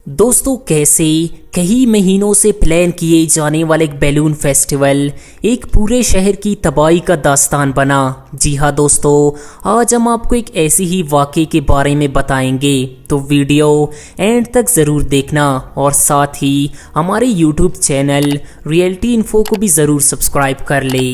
दोस्तों कैसे कई महीनों से प्लान किए जाने वाले एक बैलून फेस्टिवल एक पूरे शहर की तबाही का दास्तान बना। जी हाँ दोस्तों, आज हम आपको एक ऐसी ही वाक़े के बारे में बताएंगे, तो वीडियो एंड तक ज़रूर देखना और साथ ही हमारे YouTube चैनल रियलिटी इन्फो को भी ज़रूर सब्सक्राइब कर ले।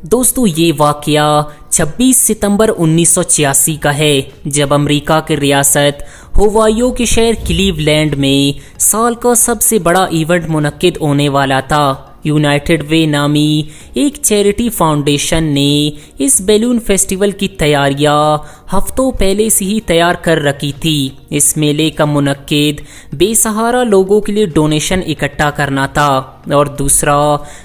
दोस्तों ये वाक़या 26 सितंबर 1986 का है, जब अमेरिका की रियासत होवाइयो के शहर क्लीवलैंड में साल का सबसे बड़ा इवेंट मुनक्किद होने वाला था। यूनाइटेड वे नामी एक चैरिटी फाउंडेशन ने इस बैलून फेस्टिवल की तैयारियां हफ्तों पहले से ही तैयार कर रखी थी। इस मेले का मुनक्किद बेसहारा लोगों के लिए डोनेशन इकट्ठा करना था और दूसरा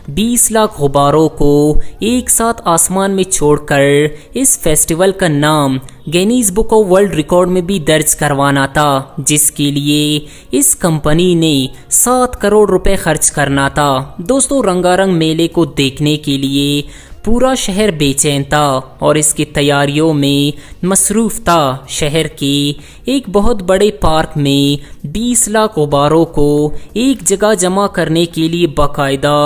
20 लाख गुब्बारों को एक साथ आसमान में छोड़कर इस फेस्टिवल का नाम Guinness book of world record में भी दर्ज करवाना था, जिसके लिए इस कंपनी ने 7 करोड़ रुपए खर्च करना था। दोस्तों रंगारंग मेले को देखने के लिए पूरा शहर बेचैन था और इसकी तैयारियों में मसरूफ था। शहर के एक बहुत बड़े पार्क में 20 लाख गुब्बारों को एक जगह जमा करने के लिए बाकायदा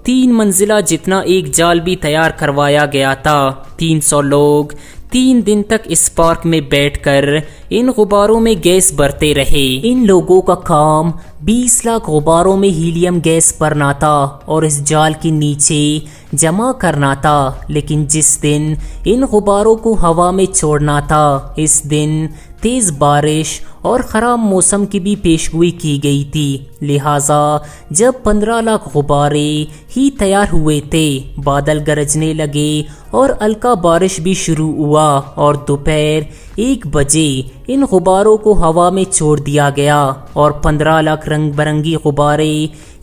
3 मंजिला जितना एक जाल भी तैयार करवाया गया था। 300 लोग 3 दिन तक इस पार्क में बैठकर इन गुब्बारों में गैस भरते रहे। इन लोगों का काम 20 लाख गुब्बारों में हीलियम गैस भरना था और इस जाल के नीचे जमा करना था। लेकिन जिस दिन इन गुब्बारों को हवा में छोड़ना था, इस दिन तेज बारिश और ख़राब मौसम की भी पेशगोई की गई थी। लिहाजा जब 15 लाख गुब्बारे ही तैयार हुए थे, बादल गरजने लगे और हल्का बारिश भी शुरू हुआ और दोपहर 1 बजे इन गुब्बारों को हवा में छोड़ दिया गया और 15 लाख रंग बिरंगी गुब्बारे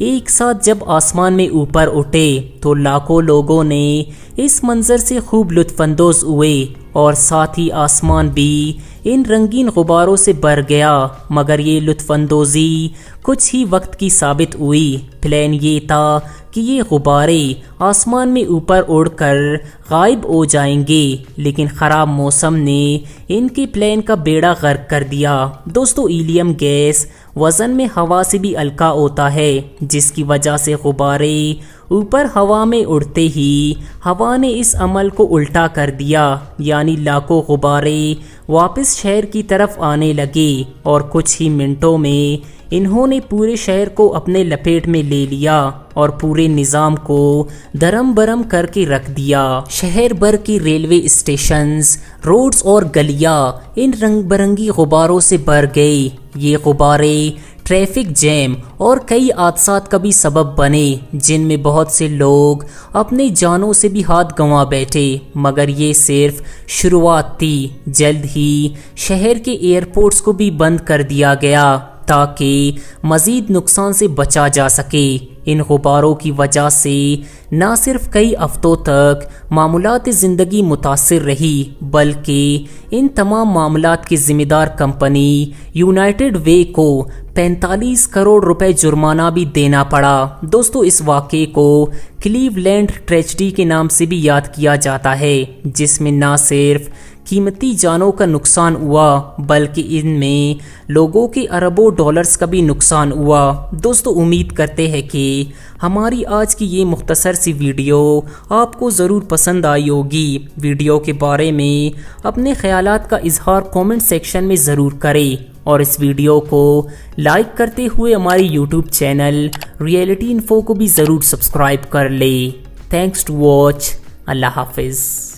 एक साथ जब आसमान में ऊपर उठे तो लाखों लोगों ने इस मंजर से खूब लुत्फानंदोज हुए और साथ ही आसमान भी इन रंगीन गुब्बारों से भर गया। मगर ये लुत्फानंदोज़ी कुछ ही वक्त की साबित हुई। प्लान ये था कि ये गुब्बारे आसमान में ऊपर उड़कर गायब हो जाएंगे, लेकिन ख़राब मौसम ने इनके प्लान का बेड़ा गर्क कर दिया। दोस्तों हीलियम गैस वज़न में हवा से भी हल्का होता है, जिसकी वजह से गुब्बारे ऊपर हवा में उड़ते ही हवा ने इस अमल को उल्टा कर दिया, यानी लाखों गुब्बारे वापस शहर की तरफ आने लगे और कुछ ही मिनटों में इन्होंने पूरे शहर को अपने लपेट में ले लिया और पूरे निज़ाम को दरम बरम करके रख दिया। शहर भर के रेलवे स्टेशंस, रोड्स और गलियां इन रंग बिरंगी गुब्बारों से भर गए। ये गुब्बारे ट्रैफिक जैम और कई हादसात का भी सबब बने, जिनमें बहुत से लोग अपने जानों से भी हाथ गंवा बैठे। मगर ये सिर्फ शुरुआत थी। जल्द ही शहर के एयरपोर्ट्स को भी बंद कर दिया गया ताकि मज़ीद नुकसान से बचा जा सके। इन गुब्बारों की वजह से न सिर्फ कई हफ्तों तक मामूलात ज़िंदगी मुतासिर रही, बल्कि इन तमाम मामलात की ज़िम्मेदार कंपनी यूनाइटेड वे को 45 करोड़ रुपए जुर्माना भी देना पड़ा। दोस्तों इस वाक़े को क्लीवलैंड ट्रेजेडी के नाम से भी याद किया जाता है, जिसमें न सिर्फ कीमती जानों का नुकसान हुआ, बल्कि इनमें लोगों के अरबों डॉलर्स का भी नुकसान हुआ। दोस्तों उम्मीद करते हैं कि हमारी आज की ये मुख्तसर सी वीडियो आपको ज़रूर पसंद आई होगी। वीडियो के बारे में अपने ख्यालात का इजहार कमेंट सेक्शन में ज़रूर करें और इस वीडियो को लाइक करते हुए हमारे YouTube चैनल रियलिटी इन्फो को भी ज़रूर सब्सक्राइब कर ले। Thanks to watch. अल्लाह हाफिज़।